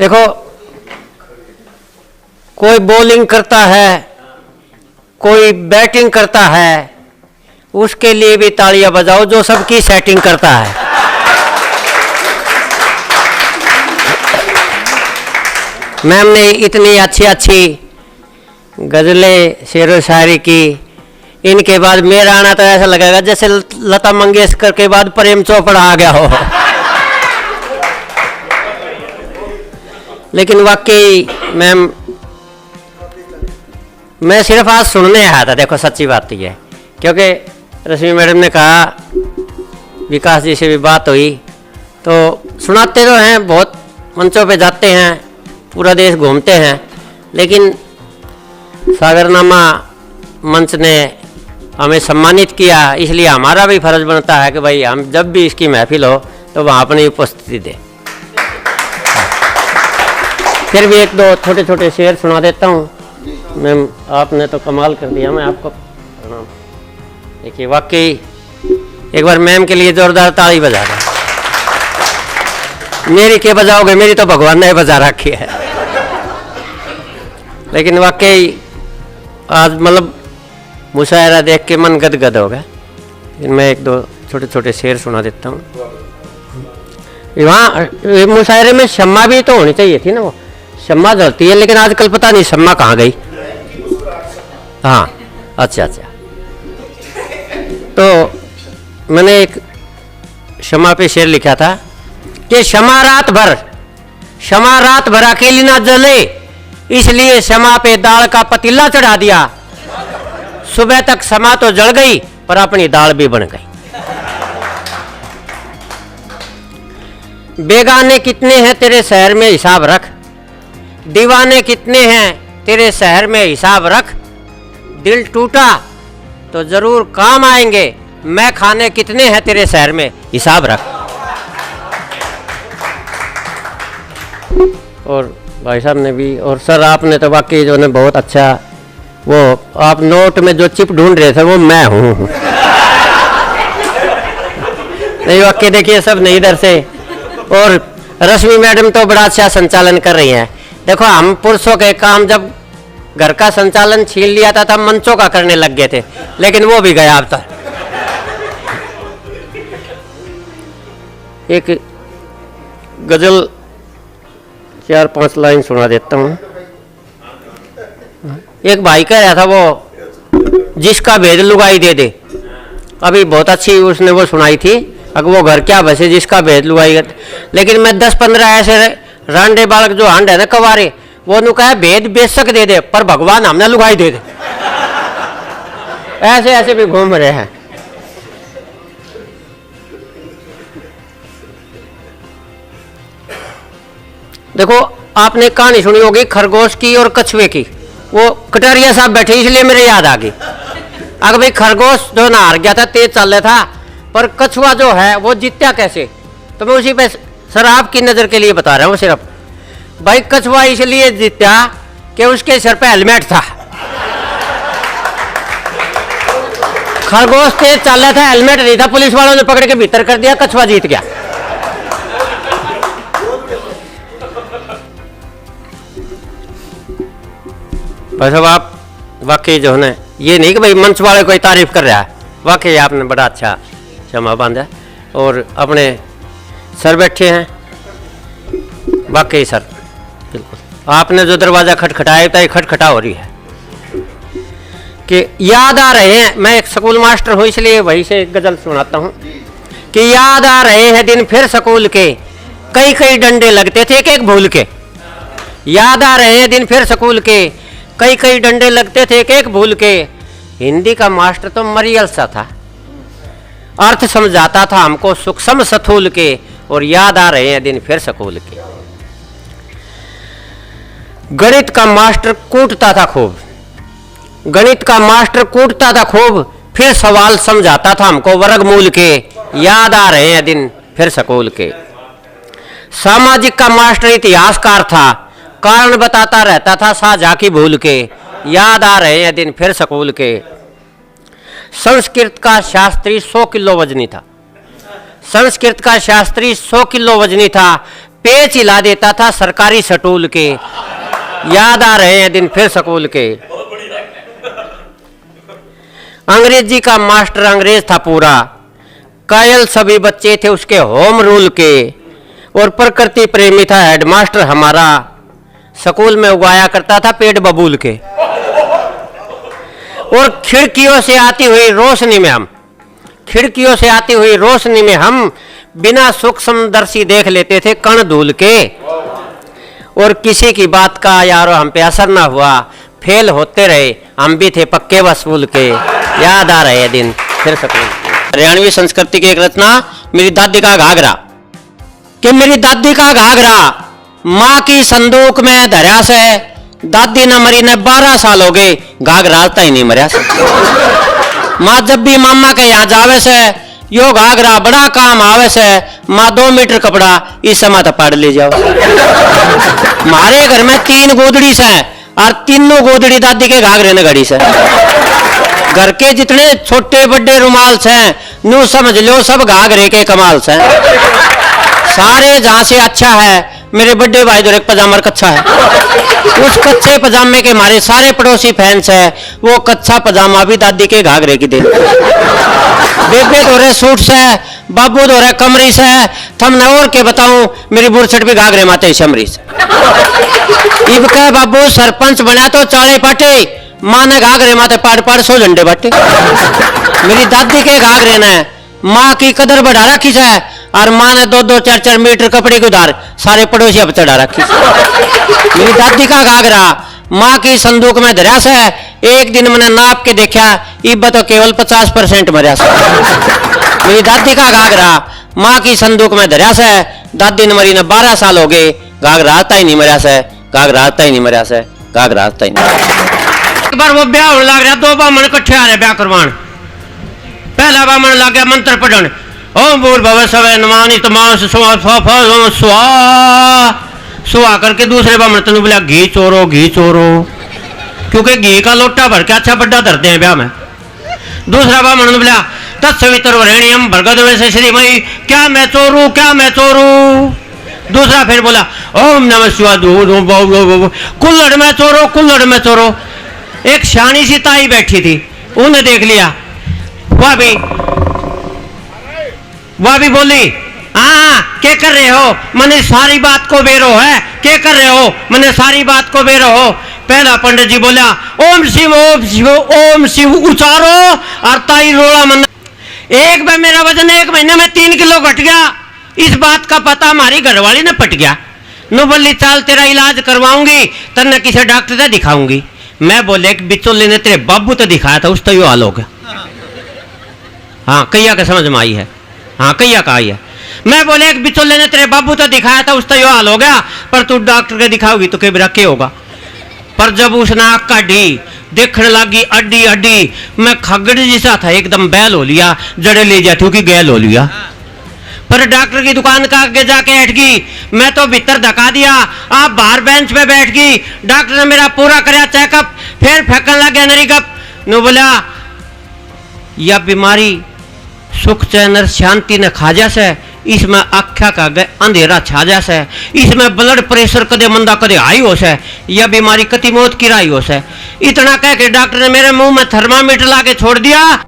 देखो, कोई बॉलिंग करता है, कोई बैटिंग करता है, उसके लिए भी तालियां बजाओ जो सबकी सेटिंग करता है। मैम ने इतनी अच्छी अच्छी गजलें शेर व शायरी की, इनके बाद मेरा आना तो ऐसा लगेगा जैसे लता मंगेशकर के बाद प्रेम चोपड़ा आ गया हो। लेकिन वाकई मैम, मैं सिर्फ आज सुनने आया था। देखो सच्ची बात ये है, क्योंकि रश्मि मैडम ने कहा, विकास जी से भी बात हुई, तो सुनाते तो हैं, बहुत मंचों पे जाते हैं, पूरा देश घूमते हैं, लेकिन सागरनामा मंच ने हमें सम्मानित किया, इसलिए हमारा भी फर्ज बनता है कि भाई हम जब भी इसकी महफिल हो तो वहाँ अपनी उपस्थिति दें। फिर भी एक दो छोटे छोटे शेर सुना देता हूँ। मैम आपने तो कमाल कर दिया, मैं आपको प्रणाम। देखिए वाकई एक बार मैम के लिए जोरदार ताली बजा रहे। मेरी क्या बजाओगे, मेरी तो भगवान ने बजा रखी है। लेकिन वाकई आज मतलब मुशायरा देख के मन गदगद हो गया। मैं एक दो छोटे छोटे शेर सुना देता हूँ। वहाँ मुशायरे में शम्मा भी तो होनी चाहिए थी ना, वो शम्मा जलती है, लेकिन आजकल पता नहीं शम्मा कहाँ गई। हाँ अच्छा अच्छा, तो मैंने एक शम्मा पे शेर लिखा था कि शम्मा रात भर अकेली ना जले, इसलिए शम्मा पे दाल का पतीला चढ़ा दिया। सुबह तक शम्मा तो जल गई पर अपनी दाल भी बन गई। बेगाने कितने हैं तेरे शहर में हिसाब रख, दीवाने कितने हैं तेरे शहर में हिसाब रख। दिल टूटा तो जरूर काम आएंगे, मैं खाने कितने हैं तेरे शहर में हिसाब रख। और भाई साहब ने भी, और सर आपने तो वाकई जो ने बहुत अच्छा, वो आप नोट में जो चिप ढूंढ रहे थे वो मैं हूँ। नहीं वाकई देखिए सब नहीं इधर से। और रश्मि मैडम तो बड़ा अच्छा संचालन कर रही हैं। देखो हम पुरुषों के काम जब घर का संचालन छीन लिया था तब मंचों का करने लग गए थे, लेकिन वो भी गया अब तक। एक गजल 4-5 लाइन सुना देता हूँ। एक भाई कह रहा था वो जिसका भेद लुगाई दे दे, अभी बहुत अच्छी उसने वो सुनाई थी, अगर वो घर क्या बसे जिसका भेद लुगाई। लेकिन मैं 10-15 ऐसे रांडे बालक जो हांड है ना कवारे, वो नु कहा भेद बेशक दे दे पर भगवान हमने लुगाई दे दे। ऐसे ऐसे भी घूम रहे हैं। देखो आपने कहानी सुनी होगी खरगोश की और कछुए की। वो कटारिया साहब बैठे इसलिए मेरे याद आ गई। अगर भाई खरगोश जो ना हार गया था, तेज चल रहा था, पर कछुआ जो है वो जीत्या कैसे, तो मैं उसी पे सर आपकी नजर के लिए बता रहा हूँ सिर्फ। भाई कछुआ इसलिए जीत्या कि उसके सर पे हेलमेट था। खरगोश तेज चल रहा था, हेलमेट नहीं था, पुलिस वालों ने पकड़ के भीतर कर दिया, कछुआ जीत गया। भाई साहब आप वाकई जो है ये नहीं कि भाई मंच वाले कोई तारीफ कर रहा है, वाकई आपने बड़ा अच्छा क्षमा बांधा। और अपने सर बैठे हैं, वाकई सर बिल्कुल आपने जो दरवाज़ा खटखटाया था ये खटखटा हो रही है कि याद आ रहे हैं। मैं एक स्कूल मास्टर हूँ इसलिए वही से एक गजल सुनाता हूँ कि याद आ रहे हैं दिन फिर स्कूल के, कई कई डंडे लगते थे एक एक भूल के। याद आ रहे हैं दिन फिर स्कूल के, कई कई डंडे लगते थे एक एक भूल के। हिंदी का मास्टर तो मरियल सा था, अर्थ समझाता था हमको सूक्ष्म स्थूल के। और याद आ रहे हैं दिन फिर स्कूल के। गणित का मास्टर कूटता था खूब, गणित का मास्टर कूटता था खूब, फिर सवाल समझाता था हमको वर्गमूल के। याद आ रहे हैं दिन फिर स्कूल के। सामाजिक का मास्टर इतिहासकार था, कारण बताता रहता था साझा की भूल के। याद आ रहे हैं दिन फिर स्कूल के। संस्कृत का शास्त्री 100 किलो वजनी था, संस्कृत का शास्त्री 100 किलो वजनी था, पेच हिला देता था सरकारी स्टूल के। याद आ रहे हैं दिन फिर स्कूल के। अंग्रेजी का मास्टर अंग्रेज था पूरा, कायल सभी बच्चे थे उसके होम रूल के। और प्रकृति प्रेमी था हेडमास्टर हमारा, स्कूल में उगाया करता था पेड़ बबूल के। और खिड़कियों से आती हुई रोशनी में हम बिना सूक्ष्मदर्शी देख लेते थे कण धूल के। और किसी की बात का यारो हम पे असर ना हुआ, फेल होते रहे, हम भी थे पक्के वसूल के। याद आ रहे दिन फिर स्कूल। हरियाणवी संस्कृति की एक रचना मेरी दादी का घाघरा। कि मेरी दादी का घाघरा माँ की संदूक में धरा से, दादी न मरी ने 12 साल हो गए, घाघरा आता ही नहीं मरिया से। माँ जब भी मामा के यहाँ जावे से, यो घाघरा बड़ा काम आवे से, माँ 2 मीटर कपड़ा इस समय तो पाड़ ले जाओ। हमारे घर में 3 गोदड़ी से और तीनों गोदड़ी दादी के घाघरे ने घड़ी से। घर के जितने छोटे बड़े रुमाल से नू समझ लो सब घाघरे के कमाल से। सारे जहां से अच्छा है मेरे बड़े भाई जो एक पजामा कच्चा है, उस कच्चे पजामे के हमारे सारे पड़ोसी फैंस है, वो कच्चा पजामा भी दादी के घाघरे की दे। बेबे धो रहे सूट से, बाबू धो रहे कमरी से, थमने और के बताऊं मेरी बुरसट भी घाघरे माते शमरी से। इब के बाबू सरपंच बना तो चाले पाटे, माँ ने घाघरे माते पाड़ पाड़ 100 झंडे बाटे। मेरी दादी के घाघरे ने माँ की कदर बढ़ा रखी है, और माँ ने 2-2, 4-4 मीटर कपड़े के उधार सारे पड़ोसी अब चढ़ा रखी। मेरी दादी का घाघरा माँ की संदूक में धरा से, एक दिन मैंने नाप के देखा, इब तो केवल 50% मरिया से। मेरी दादी का घाघरा माँ की संदूक में धरा से, दादी ने मरी ने 12 साल हो गए, घाघरा आता ही नहीं मरिया से, घाघरा आता ही नहीं मरिया से, घाघरा आता ही नहीं। एक बार वो ब्याह होने लग रहा, 2 बामण इकट्ठे आ रहे ब्याह करवान। पहला बामण लग गया मंत्र पढ़न, ओम भूर भव सवै नमानि तमास स्वा सुहा करके दूसरे बामण तनु बोला घी चोरो, क्योंकि घी का लोटा भर के अच्छा बड्डा धरते हैं ब्याह में। दूसरा बामण ने बोला तत्सवितर वरेण्यम भर्गो में श्रीमयी, क्या मैं चोरू। दूसरा फिर बोला ओम नमः शिवाय, कुल्लड़ में चोरो। एक शानी सी ताई बैठी थी, उन्हें देख लिया, वह भी बोली क्या कर रहे हो, मैंने सारी बात को बेरो है, क्या कर रहे हो, मैंने सारी बात को बेरो हो। पहला पंडित जी बोला ओम शिव उचारो, और ताई रोड़ा मन। एक बार मेरा वजन 1 महीने में 3 किलो घट गया, इस बात का पता हमारी घरवाली ने पट गया। नो बोली चाल तेरा इलाज करवाऊंगी, तन्ने किसी डॉक्टर से दिखाऊंगी। मैं बोले बिचौले ने तेरे बाबू तो दिखाया था, उस तो यो हाल हो गया। हाँ कैया का समझ में आई है, हाँ कैया का आई है। मैं बोले एक बिचौले ने तेरे बाबू तो दिखाया था, उसका यो हाल हो गया, पर तू डॉक्टर के दिखाओगी तो के रखे होगा। पर जब उसने आँख काटी, देखने लगी अड्डी अड्डी, मैं खगड़ जैसा था एकदम बैल हो लिया, जड़े ले जाती हूँ कि गैल हो लिया। पर डॉक्टर की दुकान का आगे जाके बैठ गई, मैं तो भीतर धका दिया, आप बाहर बेंच पे बैठ गई। डॉक्टर ने मेरा पूरा कराया चेकअप, फिर फेंकने लग गया नरी गप। नो बोला यह बीमारी सुख चैन और शांति ने खा जैसे, इसमें आख्या का गए अंधेरा छा जैसे, इसमें ब्लड प्रेशर कदे मंदा कदे हाई हो से, यह बीमारी कति मौत की राई हो से। इतना कह के डॉक्टर ने मेरे मुंह में थर्मामीटर ला के छोड़ दिया।